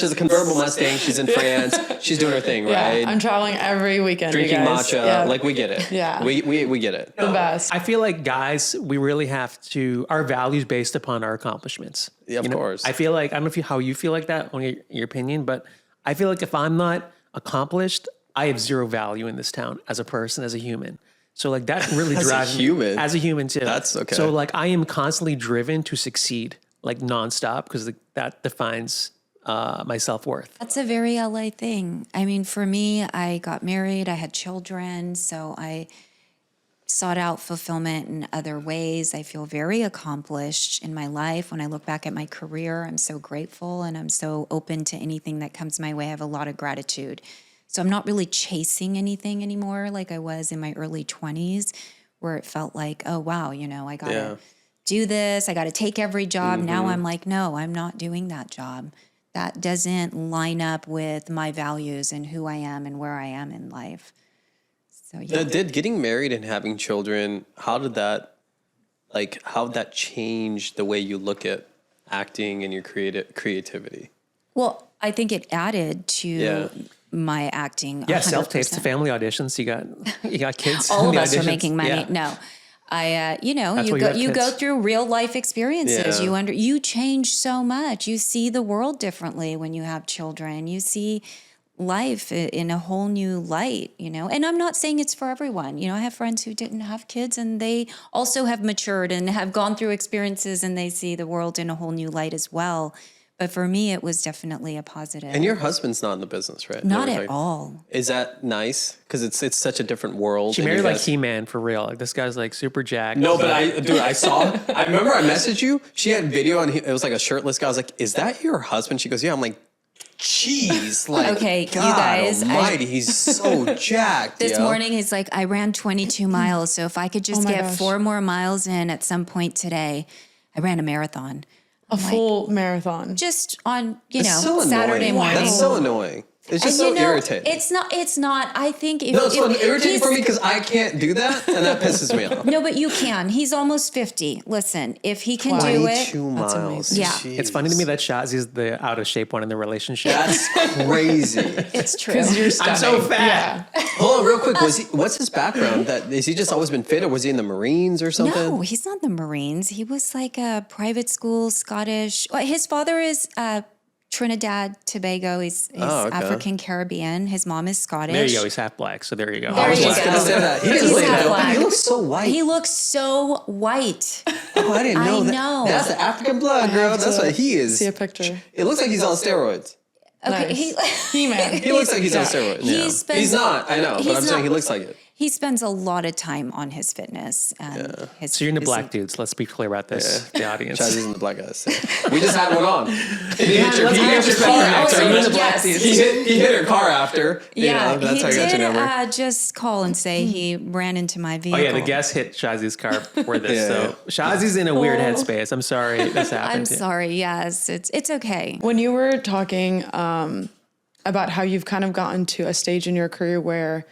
Speaker 3: has a convertible Mustang. She's in France. She's doing her thing,
Speaker 4: yeah,
Speaker 3: right?
Speaker 4: I'm traveling every weekend.
Speaker 3: Drinking
Speaker 4: you guys.
Speaker 3: matcha.
Speaker 4: Yeah.
Speaker 3: Like we get it.
Speaker 4: Yeah.
Speaker 3: we get it.
Speaker 4: the best.
Speaker 1: I feel like guys, we really have to, our values based upon our accomplishments.
Speaker 3: Yeah, of course.
Speaker 1: I feel like, I don't know how you feel like that, on your opinion, but I feel like if I'm not accomplished, I have zero value in this town as a person, as a human. So like that really
Speaker 3: As a
Speaker 1: drives me.
Speaker 3: human?
Speaker 1: As a human too.
Speaker 3: That's okay.
Speaker 1: So like I am constantly driven to succeed, like nonstop, because that defines my self-worth.
Speaker 2: That's a very LA thing. I mean, for me, I got married, I had children, so I sought out fulfillment in other ways. I feel very accomplished in my life. When I look back at my career, I'm so grateful and I'm so open to anything that comes my way. I have a lot of gratitude. So I'm not really chasing anything anymore like I was in my early 20s, where it felt like, oh, wow, I got to do this. I got to take every job. Now I'm like, no, I'm not doing that job. That doesn't line up with my values and who I am and where I am in life. So yeah.
Speaker 3: Did getting married and having children, how did that change the way you look at acting and your creativity?
Speaker 2: Well, I think it added to my acting.
Speaker 1: Yeah, self-tapes
Speaker 2: 100%.
Speaker 1: to family auditions. You got kids.
Speaker 2: All
Speaker 1: in
Speaker 2: of
Speaker 1: the
Speaker 2: us are
Speaker 1: auditions.
Speaker 2: making money.
Speaker 1: Yeah.
Speaker 2: No, I,
Speaker 1: That's why you have
Speaker 2: you go
Speaker 1: kids.
Speaker 2: through real life experiences.
Speaker 3: Yeah.
Speaker 2: You change so much. You see the world differently when you have children. You see life in a whole new light, and I'm not saying it's for everyone. I have friends who didn't have kids and they also have matured and have gone through experiences and they see the world in a whole new light as well. But for me, it was definitely a positive.
Speaker 3: And your husband's not in the business, right?
Speaker 2: Not
Speaker 3: Never
Speaker 2: at
Speaker 3: talked-
Speaker 2: all.
Speaker 3: Is that nice? Because it's such a different world.
Speaker 1: She
Speaker 3: and you
Speaker 1: married like
Speaker 3: guys-
Speaker 1: He-Man for real. Like this guy's like super jacked.
Speaker 3: No, but I saw. I remember I messaged you. She had video and it was like a shirtless guy. I was like, "Is that your husband?" She goes, "Yeah." I'm like, "Jeez, like,
Speaker 2: Okay, you
Speaker 3: God
Speaker 2: guys,
Speaker 3: Almighty, he's so jacked."
Speaker 2: This
Speaker 3: yo.
Speaker 2: morning, he's like, I ran 22 miles. So if I could just
Speaker 4: my
Speaker 2: get
Speaker 4: gosh.
Speaker 2: 4 more miles in at some point today, I ran a marathon.
Speaker 4: A full marathon.
Speaker 2: Just on,
Speaker 3: It's so
Speaker 2: Saturday
Speaker 3: annoying.
Speaker 2: morning.
Speaker 3: That's so annoying. It's just
Speaker 2: And,
Speaker 3: so irritating.
Speaker 2: It's not. I think if,
Speaker 3: No, it's
Speaker 2: if
Speaker 3: irritating
Speaker 2: he's-
Speaker 3: for me because I can't do that, and that pisses me off.
Speaker 2: No, but you can. He's almost 50. Listen, if he can do it,
Speaker 3: 22 miles.
Speaker 4: amazing.
Speaker 2: Yeah.
Speaker 3: Jeez.
Speaker 1: It's funny to me that Shazia's the out of shape one in the relationship.
Speaker 3: That's crazy.
Speaker 2: it's true.
Speaker 4: Because you're
Speaker 1: I'm
Speaker 4: stunning.
Speaker 1: so fat.
Speaker 4: Yeah.
Speaker 3: Hold on, real quick. What's his background? Has he just always been fit, or was he in the Marines or something?
Speaker 2: No, he's not the Marines. He was like a private school Scottish. Well, his father is Trinidad, Tobago. He's
Speaker 3: Oh, okay.
Speaker 2: African Caribbean. His mom is Scottish.
Speaker 1: There you go. He's half black. So there you go.
Speaker 2: There
Speaker 3: I was
Speaker 2: you
Speaker 3: just
Speaker 2: go.
Speaker 3: gonna say that. He
Speaker 2: He's
Speaker 3: doesn't look
Speaker 2: half
Speaker 3: that-
Speaker 2: black.
Speaker 3: He looks so white.
Speaker 2: He looks so white.
Speaker 3: Oh, I didn't know
Speaker 2: I
Speaker 3: that.
Speaker 2: know.
Speaker 3: That's the African blood, girl. That's what he is.
Speaker 4: See a picture.
Speaker 3: It looks like he's on steroids.
Speaker 2: Okay,
Speaker 4: Nice. He-Man.
Speaker 3: He looks like he's on steroids.
Speaker 2: He
Speaker 3: Yeah.
Speaker 2: spends-
Speaker 3: He's not, I know, but
Speaker 2: he's
Speaker 3: I'm saying he
Speaker 2: not-
Speaker 3: looks like it.
Speaker 2: He spends a lot of time on his fitness and his.
Speaker 1: So you're into black
Speaker 2: physique.
Speaker 1: dudes. Let's be clear about this, the audience.
Speaker 3: Chazi's in the black guys. We just had one on. He
Speaker 1: let's
Speaker 3: hit
Speaker 1: answer
Speaker 3: your car
Speaker 1: that.
Speaker 3: after.
Speaker 1: Are you into
Speaker 2: Yes.
Speaker 1: black dudes?
Speaker 3: He hit her car after.
Speaker 2: Yeah,
Speaker 3: You know, that's
Speaker 2: he
Speaker 3: how I got your
Speaker 2: did
Speaker 3: number.
Speaker 2: just call and say he ran into my
Speaker 1: Oh
Speaker 2: vehicle.
Speaker 1: yeah, the guest hit Shazi's car for this.
Speaker 3: Yeah,
Speaker 1: So Shazi's in a weird headspace. I'm sorry this happened.
Speaker 2: I'm
Speaker 1: to you.
Speaker 2: sorry. Yes, it's okay.
Speaker 4: When you were talking about how you've kind of gotten to a stage in your career where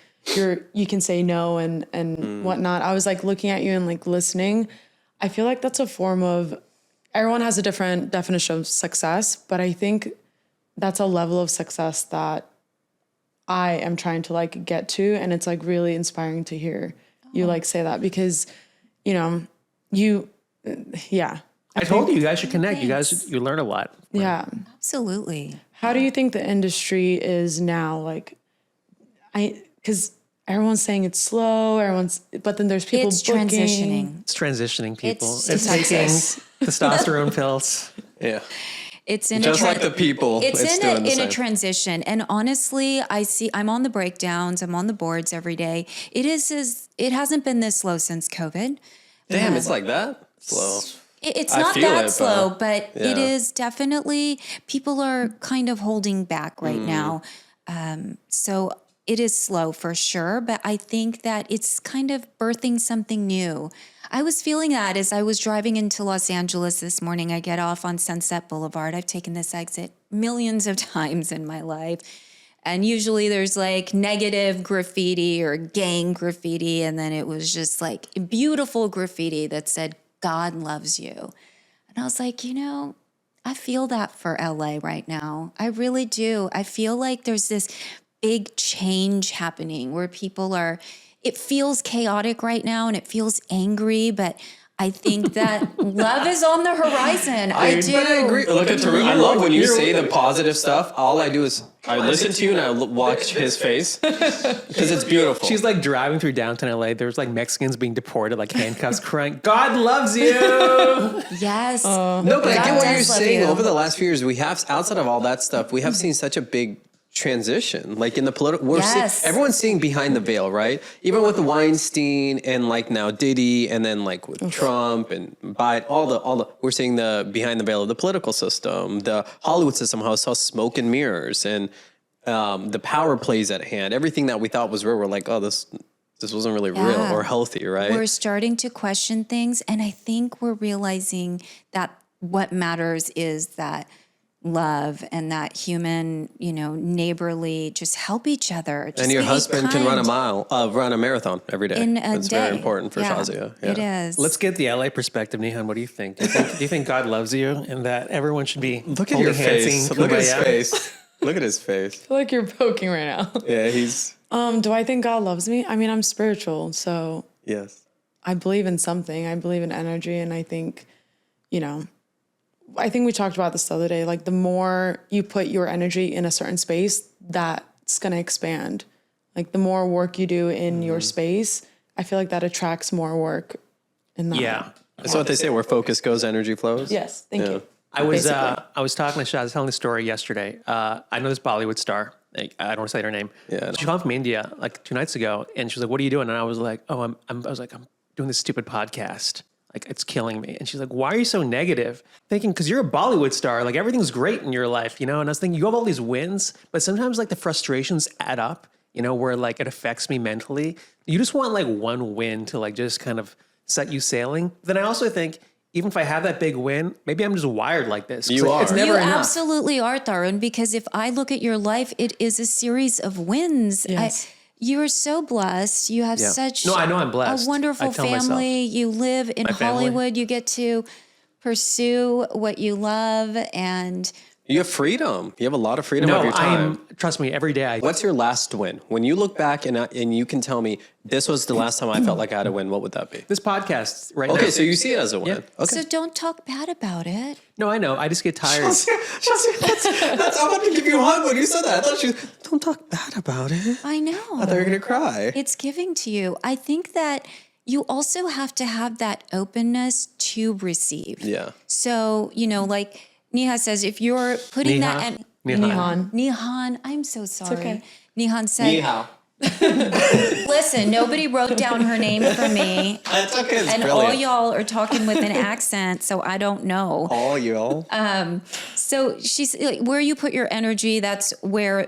Speaker 4: you can say no and whatnot, I was like looking at you and like listening. I feel like that's a form of, everyone has a different definition of success, but I think that's a level of success that I am trying to like get to, and it's like really inspiring to hear you like say that, because you know
Speaker 1: I told you, you guys should connect. You learn a lot.
Speaker 4: yeah.
Speaker 2: Absolutely.
Speaker 4: How do you think the industry is now? Like, because everyone's saying it's slow, but then there's people
Speaker 2: It's
Speaker 4: booking.
Speaker 2: transitioning.
Speaker 1: It's transitioning people.
Speaker 2: It's
Speaker 1: It's taking
Speaker 2: Texas.
Speaker 1: testosterone pills.
Speaker 3: Yeah.
Speaker 2: It's in
Speaker 3: Just
Speaker 2: a
Speaker 3: like the people.
Speaker 2: It's in
Speaker 3: doing the
Speaker 2: a
Speaker 3: same.
Speaker 2: transition, and honestly, I'm on the breakdowns. I'm on the boards every day. It hasn't been this slow since COVID.
Speaker 3: Damn, it's like that? Slow.
Speaker 2: It's
Speaker 3: I
Speaker 2: not
Speaker 3: feel
Speaker 2: that
Speaker 3: it,
Speaker 2: slow,
Speaker 3: but-
Speaker 2: but it
Speaker 3: yeah.
Speaker 2: is definitely, people are kind of holding back right now. So it is slow for sure, but I think that it's kind of birthing something new. I was feeling that as I was driving into Los Angeles this morning. I get off on Sunset Boulevard. I've taken this exit millions of times in my life. And usually there's like negative graffiti or gang graffiti. And then it was just like beautiful graffiti that said, God loves you. And I was like, I feel that for LA right now. I really do. I feel like there's this big change happening where it feels chaotic right now and it feels angry, but I think that love is on the horizon. I do.
Speaker 3: But I agree. Look at Tarun. I love when you say the positive stuff. All I do is I listen to you and I watch his face because it's beautiful.
Speaker 1: She's like driving through downtown LA. There's like Mexicans being deported, like handcuffs, crying, God loves you.
Speaker 2: Yes.
Speaker 3: No, but I
Speaker 2: God
Speaker 3: get what you're
Speaker 2: does love
Speaker 3: saying.
Speaker 2: you.
Speaker 3: Over the last few years, we have, outside of all that stuff, we have seen such a big transition. Like in the political,
Speaker 2: Yes.
Speaker 3: everyone's seeing behind the veil, right? Even with Weinstein and like now Diddy, and then like with Trump and Biden, all the we're seeing the behind the veil of the political system, the Hollywood system, how it's all smoke and mirrors, and the power plays at hand. Everything that we thought was real, we're like, oh, this wasn't really real
Speaker 2: Yeah.
Speaker 3: or healthy, right?
Speaker 2: We're starting to question things, and I think we're realizing that what matters is that love and that human, neighborly, just help each other. Just
Speaker 3: And your
Speaker 2: be
Speaker 3: husband can run
Speaker 2: kind.
Speaker 3: run a marathon every day.
Speaker 2: In a
Speaker 3: That's
Speaker 2: day.
Speaker 3: very important for
Speaker 2: Yeah,
Speaker 3: Shazia. Yeah.
Speaker 2: It is.
Speaker 1: Let's get the LA perspective, Nihan. What do you think? Do you think God loves you and that everyone should be
Speaker 3: Look at
Speaker 1: holding
Speaker 3: your
Speaker 1: hands
Speaker 3: face.
Speaker 1: singing
Speaker 3: Look at his
Speaker 1: Kumbaya?
Speaker 3: face. Look at his face.
Speaker 4: I feel like you're poking right now.
Speaker 3: Yeah, he's
Speaker 4: Do I think God loves me? I mean, I'm spiritual, so
Speaker 3: yes.
Speaker 4: I believe in something. I believe in energy, and I think, I think we talked about this the other day. Like, the more you put your energy in a certain space, that's going to expand. Like, the more work you do in your space, I feel like that attracts more work in that.
Speaker 1: Yeah.
Speaker 3: That's what they say. Where focus goes, energy flows.
Speaker 4: Yes. Thank you.
Speaker 1: I was
Speaker 4: Basically.
Speaker 1: talking to Shah. I was telling the story yesterday. I know this Bollywood star. Like, I don't want to say her name.
Speaker 3: Yeah, I know.
Speaker 1: She called from India like 2 nights ago, and she was like, "What are you doing?" And I was like, "Oh, I'm doing this stupid podcast. Like, it's killing me." And she's like, "Why are you so negative?" Thinking, because you're a Bollywood star, like everything's great in your life, And I was thinking, you have all these wins, but sometimes like the frustrations add up, where like it affects me mentally. You just want like one win to like just kind of set you sailing. Then I also think, even if I have that big win, maybe I'm just wired like this. 'Cause,
Speaker 3: You
Speaker 1: like, It's
Speaker 3: are.
Speaker 1: never
Speaker 2: You
Speaker 1: enough.
Speaker 2: absolutely are, Tarun, because if I look at your life, it is a series of wins.
Speaker 4: Yes.
Speaker 2: You are so blessed. You have
Speaker 1: Yeah.
Speaker 2: such
Speaker 1: No, I know I'm blessed.
Speaker 2: a wonderful
Speaker 1: I tell myself.
Speaker 2: family. You live in
Speaker 1: My family.
Speaker 2: Hollywood. You get to pursue what you love, and
Speaker 3: You have freedom. You have a lot of freedom of
Speaker 1: No,
Speaker 3: your time.
Speaker 1: trust me, every day
Speaker 3: What's your last win? When you look back and you can tell me this was the last time I felt like I had a win, what would that be?
Speaker 1: this podcast right now.
Speaker 3: Okay, so you see it as a win.
Speaker 1: Yeah.
Speaker 3: Okay.
Speaker 2: so don't talk bad about it.
Speaker 1: No, I know. I just get tired.
Speaker 3: That's, I'm about to give you a hug when you said that. I thought she was, don't talk bad about it.
Speaker 2: I know.
Speaker 3: I thought you were going to cry.
Speaker 2: It's giving to you. I think that, you also have to have that openness to receive.
Speaker 3: Yeah.
Speaker 2: So, like Nihan says, if you're putting that Nihan, I'm so sorry.
Speaker 4: okay.
Speaker 2: Nihan said,
Speaker 3: Ni hao.
Speaker 2: listen, nobody wrote down her name for me.
Speaker 3: That's okay. It's
Speaker 2: And
Speaker 3: brilliant.
Speaker 2: all y'all are talking with an accent, so I don't know.
Speaker 3: All y'all.
Speaker 2: So she's like, where you put your energy, that's where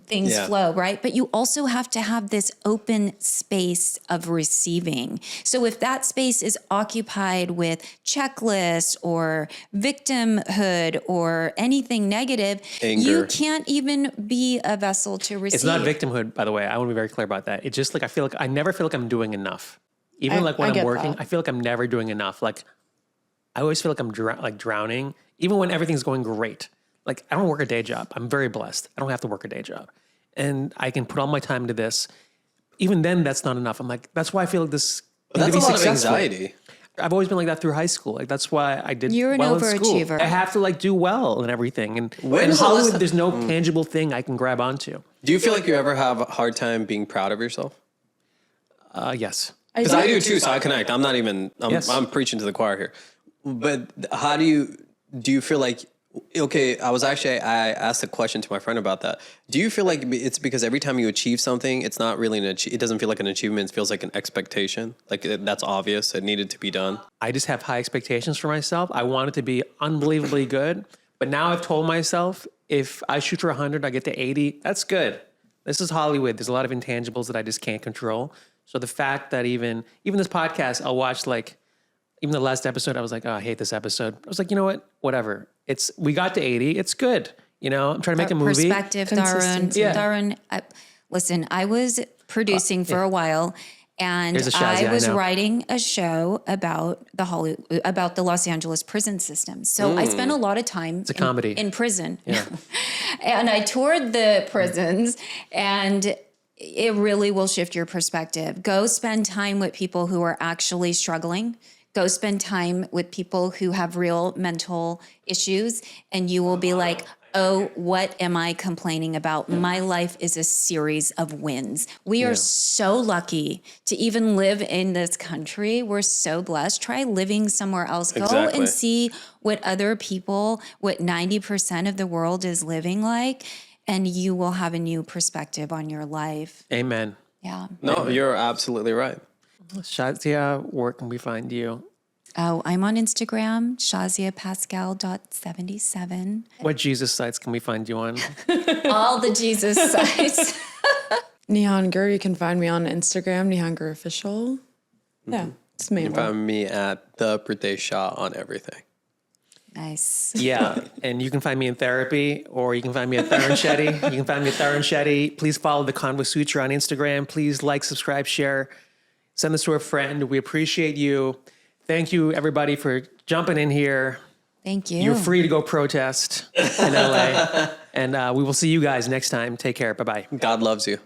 Speaker 2: things flow, right? But you also have to have this open space of receiving. So if that space is occupied with checklists or victimhood or anything negative,
Speaker 3: Anger.
Speaker 2: you can't even be a vessel to receive.
Speaker 1: It's not victimhood, by the way. I want to be very clear about that. It's just like I never feel like I'm doing enough. Even like when
Speaker 4: I
Speaker 1: I'm
Speaker 4: get
Speaker 1: working,
Speaker 4: that.
Speaker 1: I feel like I'm never doing enough. Like I always feel like I'm drowning, even when everything's going great. Like I don't work a day job. I'm very blessed. I don't have to work a day job, and I can put all my time into this. Even then, that's not enough. I'm like, that's why I feel like this.
Speaker 3: But that's
Speaker 1: to
Speaker 3: a
Speaker 1: be
Speaker 3: lot of
Speaker 1: successful.
Speaker 3: anxiety.
Speaker 1: I've always been like that through high school. Like that's why I did
Speaker 2: You're an
Speaker 1: well in school.
Speaker 2: overachiever.
Speaker 1: I have to like do well and everything. And in
Speaker 3: When's the last
Speaker 1: Hollywood,
Speaker 3: time-
Speaker 1: there's no tangible thing I can grab onto.
Speaker 3: Do you feel like you ever have a hard time being proud of yourself?
Speaker 1: Yes.
Speaker 3: Because I do too, so I connect. I'm not even,
Speaker 1: Yes.
Speaker 3: I'm preaching to the choir here. But how do you feel like, okay, I asked a question to my friend about that. Do you feel like it's because every time you achieve something, it's not really it doesn't feel like an achievement, it feels like an expectation? Like that's obvious, it needed to be done?
Speaker 1: I just have high expectations for myself. I want it to be unbelievably good. But now I've told myself, if I shoot for 100, I get to 80, that's good. This is Hollywood. There's a lot of intangibles that I just can't control. So the fact that even this podcast, I'll watch like, even the last episode, I was like, oh, I hate this episode. I was like, you know what? Whatever. We got to 80. It's good. I'm trying to make a movie.
Speaker 2: Perspective, Tarun.
Speaker 4: Consistency.
Speaker 1: Yeah.
Speaker 2: Tarun, listen, I was producing for a while, and
Speaker 1: Here's a Shazia,
Speaker 2: I was
Speaker 1: I know.
Speaker 2: writing a show about the Los Angeles prison system. So I spent a lot of time
Speaker 1: a comedy.
Speaker 2: in prison. And I toured the prisons, and it really will shift your perspective. Go spend time with people who are actually struggling. Go spend time with people who have real mental issues, and you will be like, oh, what am I complaining about? My life is a series of wins. We are so lucky to even live in this country. We're so blessed. Try living somewhere else. Go
Speaker 3: Exactly.
Speaker 2: and see what other people, what 90% of the world is living like, and you will have a new perspective on your life.
Speaker 1: Amen.
Speaker 2: Yeah.
Speaker 3: No, you're absolutely right.
Speaker 1: Shazia, where can we find you?
Speaker 2: Oh, I'm on Instagram, ShaziaPascal.77.
Speaker 1: What Jesus sites can we find you on?
Speaker 2: All the Jesus sites.
Speaker 4: Nihan Gur, you can find me on Instagram, Nihan Gur Official. Yeah, it's the main
Speaker 3: You
Speaker 4: one.
Speaker 3: find me at the Pritesh Shah on everything.
Speaker 2: Nice.
Speaker 1: Yeah, and you can find me in therapy, or you can find me at Tarun Shetty. You can find me at Tarun Shetty. Please follow the Convo Sutra on Instagram. Please like, subscribe, share. Send this to a friend. We appreciate you. Thank you, everybody, for jumping in here.
Speaker 2: Thank you.
Speaker 1: You're free to go protest in LA. And we will see you guys next time. Take care. Bye-bye.
Speaker 3: God loves you.